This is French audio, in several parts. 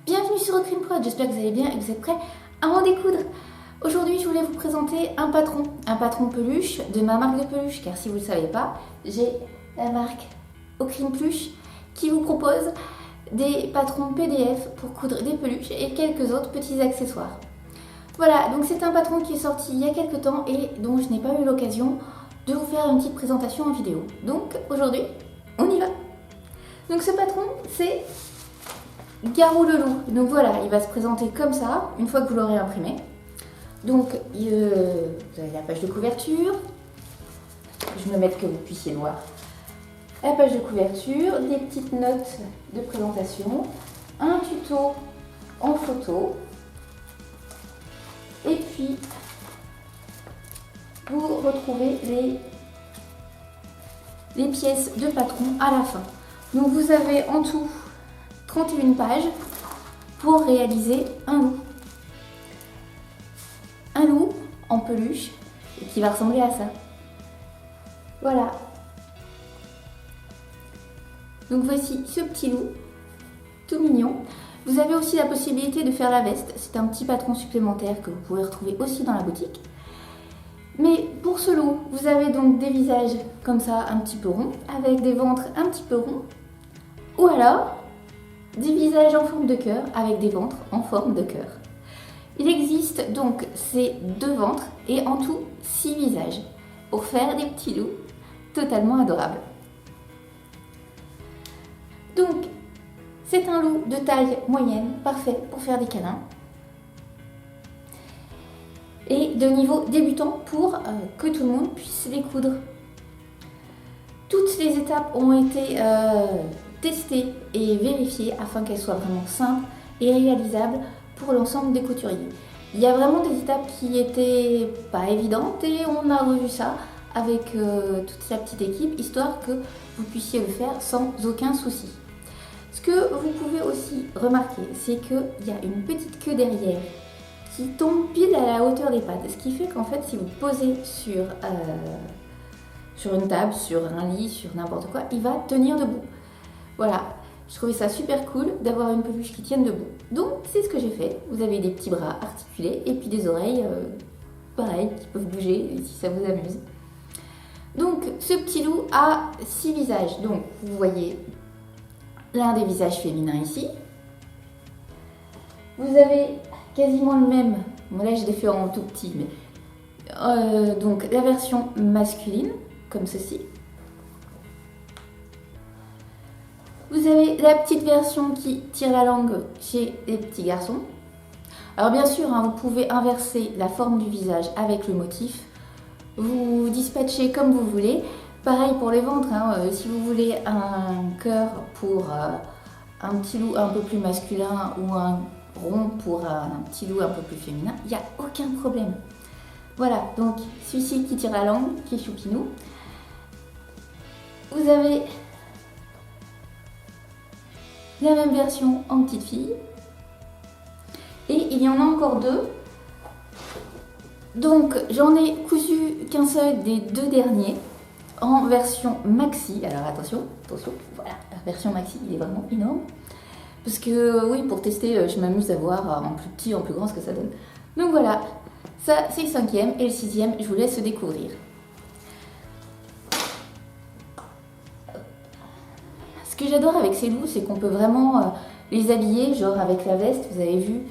Bienvenue sur Ocrine Prod, j'espère que vous allez bien et que vous êtes prêts à en découdre. Aujourd'hui, je voulais vous présenter un patron peluche de ma marque de peluche, car si vous ne le savez pas, j'ai la marque Ocrine Pluche qui vous propose des patrons PDF pour coudre des peluches et quelques autres petits accessoires. Voilà, donc c'est un patron qui est sorti il y a quelques temps et dont je n'ai pas eu l'occasion de vous faire une petite présentation en vidéo. Donc aujourd'hui, on y va. Donc ce patron, c'est Garou le loup. Donc voilà, il va se présenter comme ça, une fois que vous l'aurez imprimé. Donc vous avez la page de couverture. Je vais me mettre que vous puissiez voir. La page de couverture, des petites notes de présentation, un tuto en photo. Et puis, vous retrouvez les pièces de patron à la fin. Donc vous avez en tout 31 pages pour réaliser un loup. Un loup en peluche qui va ressembler à ça. Voilà. Donc voici ce petit loup, tout mignon. Vous avez aussi la possibilité de faire la veste. C'est un petit patron supplémentaire que vous pouvez retrouver aussi dans la boutique. Mais pour ce loup, vous avez donc des visages comme ça, un petit peu ronds, avec des ventres un petit peu ronds. Ou alors, des visages en forme de cœur, avec des ventres en forme de cœur. Il existe donc ces deux ventres et en tout 6 visages pour faire des petits loups totalement adorables. Donc, c'est un loup de taille moyenne, parfait pour faire des câlins. Et de niveau débutant pour que tout le monde puisse les coudre. Toutes les étapes ont été testées et vérifiées afin qu'elles soient vraiment simples et réalisables pour l'ensemble des couturiers. Il y a vraiment des étapes qui étaient pas évidentes et on a revu ça avec toute la petite équipe, histoire que vous puissiez le faire sans aucun souci. Ce que vous pouvez aussi remarquer, c'est qu'il y a une petite queue derrière qui tombe pile à la hauteur des pattes, ce qui fait qu'en fait si vous posez sur une table, sur un lit, sur n'importe quoi, il va tenir debout. Voilà, je trouvais ça super cool d'avoir une peluche qui tienne debout. Donc c'est ce que j'ai fait. Vous avez des petits bras articulés et puis des oreilles pareil qui peuvent bouger si ça vous amuse. Donc ce petit loup a 6 visages. Donc vous voyez l'un des visages féminins ici. Vous avez quasiment le même. Bon là je l'ai fait en tout petit, mais donc la version masculine comme ceci. Vous avez la petite version qui tire la langue chez les petits garçons. Alors bien sûr, hein, vous pouvez inverser la forme du visage avec le motif. Vous dispatchez comme vous voulez. Pareil pour les ventres, hein, si vous voulez un cœur pour un petit loup un peu plus masculin ou un rond pour un petit loup un peu plus féminin, il n'y a aucun problème. Voilà, donc celui-ci qui tire la langue, qui est choupinou. Vous avez la même version en petite fille. Et il y en a encore deux. Donc j'en ai cousu qu'un seul des deux derniers en version maxi. Alors attention, voilà, la version maxi, il est vraiment énorme. Parce que oui, pour tester, je m'amuse à voir en plus petit, en plus grand ce que ça donne. Donc voilà, ça c'est le 5e et le 6e, je vous laisse découvrir. Ce que j'adore avec ces loups, c'est qu'on peut vraiment les habiller, genre avec la veste. Vous avez vu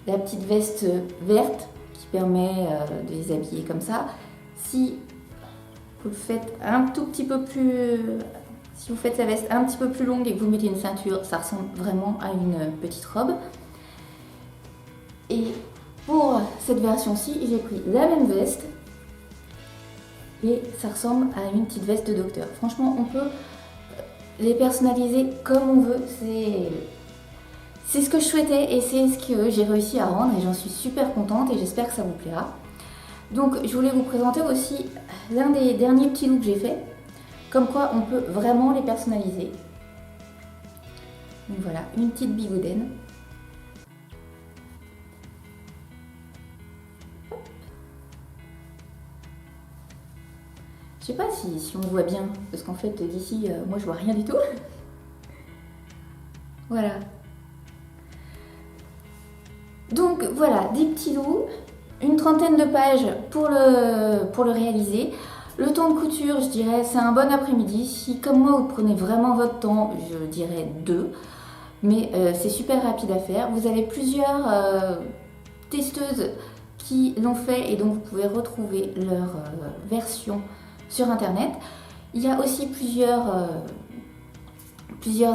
la petite veste verte qui permet de les habiller comme ça. Si vous le faites un tout petit peu plus... Si vous faites la veste un petit peu plus longue et que vous mettez une ceinture, ça ressemble vraiment à une petite robe. Et pour cette version-ci, j'ai pris la même veste et ça ressemble à une petite veste de docteur. Franchement, on peut les personnaliser comme on veut. C'est ce que je souhaitais et c'est ce que j'ai réussi à rendre et j'en suis super contente et j'espère que ça vous plaira. Donc je voulais vous présenter aussi l'un des derniers petits looks que j'ai fait, comme quoi on peut vraiment les personnaliser. Donc voilà, une petite bigoudaine. Je sais pas si on voit bien, parce qu'en fait d'ici, moi je vois rien du tout. Voilà. Donc voilà, des petits loups, une trentaine de pages pour le réaliser. Le temps de couture, je dirais, c'est un bon après-midi. Si, comme moi, vous prenez vraiment votre temps, je dirais 2. Mais c'est super rapide à faire. Vous avez plusieurs testeuses qui l'ont fait et donc vous pouvez retrouver leur version sur internet. Il y a aussi plusieurs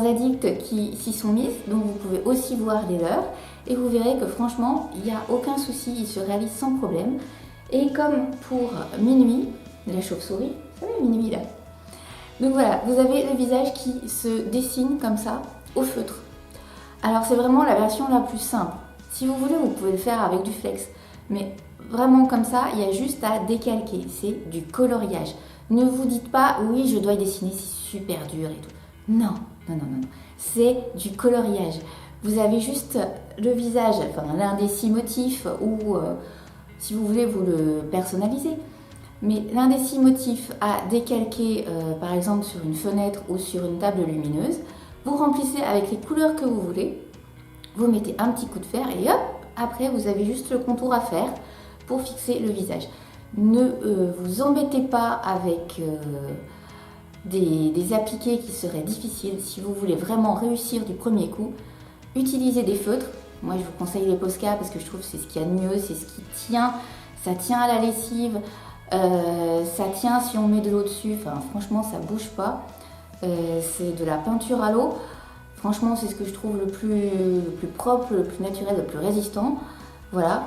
addicts qui s'y sont mises, donc vous pouvez aussi voir les leurs et vous verrez que franchement il n'y a aucun souci, ils se réalisent sans problème. Et comme pour Minuit, la chauve-souris, vous savez Minuit là. Donc voilà, vous avez le visage qui se dessine comme ça au feutre. Alors c'est vraiment la version la plus simple. Si vous voulez, vous pouvez le faire avec du flex, mais vraiment comme ça, il y a juste à décalquer, c'est du coloriage. Ne vous dites pas oui je dois y dessiner, c'est super dur et tout. Non, non, non, non, c'est du coloriage. Vous avez juste le visage, enfin l'un des 6 motifs ou si vous voulez vous le personnalisez. Mais l'un des 6 motifs à décalquer par exemple sur une fenêtre ou sur une table lumineuse, vous remplissez avec les couleurs que vous voulez, vous mettez un petit coup de fer et hop, après vous avez juste le contour à faire pour fixer le visage. Ne vous embêtez pas avec des appliqués qui seraient difficiles. Si vous voulez vraiment réussir du premier coup, utilisez des feutres. Moi je vous conseille les Posca parce que je trouve que c'est ce qu'il y a de mieux, c'est ce qui tient, ça tient à la lessive, ça tient si on met de l'eau dessus, enfin franchement ça bouge pas. C'est de la peinture à l'eau, franchement c'est ce que je trouve le plus propre, le plus naturel, le plus résistant. Voilà,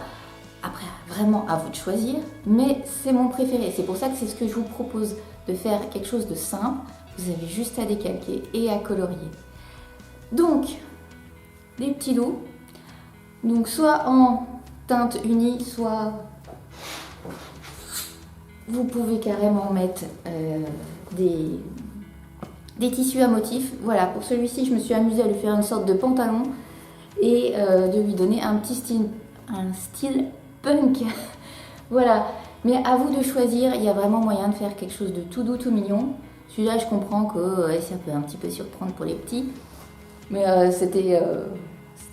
après vraiment à vous de choisir, mais c'est mon préféré, c'est pour ça que c'est ce que je vous propose, de faire quelque chose de simple. Vous avez juste à décalquer et à colorier. Donc les petits loups, donc soit en teinte unie, soit vous pouvez carrément mettre des tissus à motifs. Voilà, pour celui-ci je me suis amusée à lui faire une sorte de pantalon et de lui donner un style punk. Voilà, mais à vous de choisir, il y a vraiment moyen de faire quelque chose de tout doux, tout mignon. Celui-là je comprends que ça peut un petit peu surprendre pour les petits, mais c'était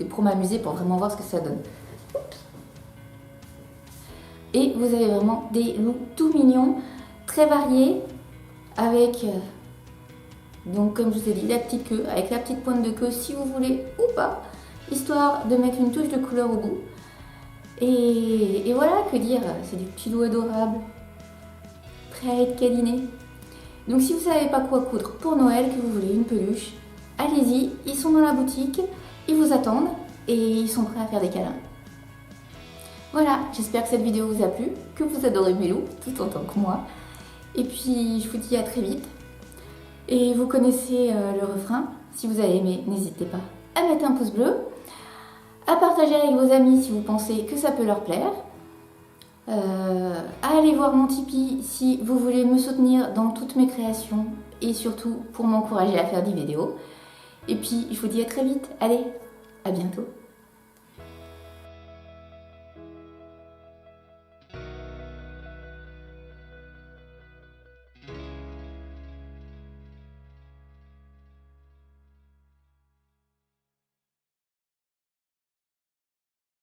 pour m'amuser, pour vraiment voir ce que ça donne. Et vous avez vraiment des looks tout mignons, très variés, avec, donc comme je vous ai dit, la petite queue, avec la petite pointe de queue si vous voulez ou pas, histoire de mettre une touche de couleur au bout. Et voilà, que dire, c'est des petits loups adorables, prêts à être câlinés. Donc si vous ne savez pas quoi coudre pour Noël, que vous voulez une peluche, allez-y, ils sont dans la boutique, ils vous attendent et ils sont prêts à faire des câlins. Voilà, j'espère que cette vidéo vous a plu, que vous adorez mes loups, tout autant que moi. Et puis, je vous dis à très vite. Et vous connaissez le refrain. Si vous avez aimé, n'hésitez pas à mettre un pouce bleu, à partager avec vos amis si vous pensez que ça peut leur plaire, à aller voir mon Tipeee si vous voulez me soutenir dans toutes mes créations et surtout pour m'encourager à faire des vidéos. Et puis, je vous dis à très vite. Allez, à bientôt.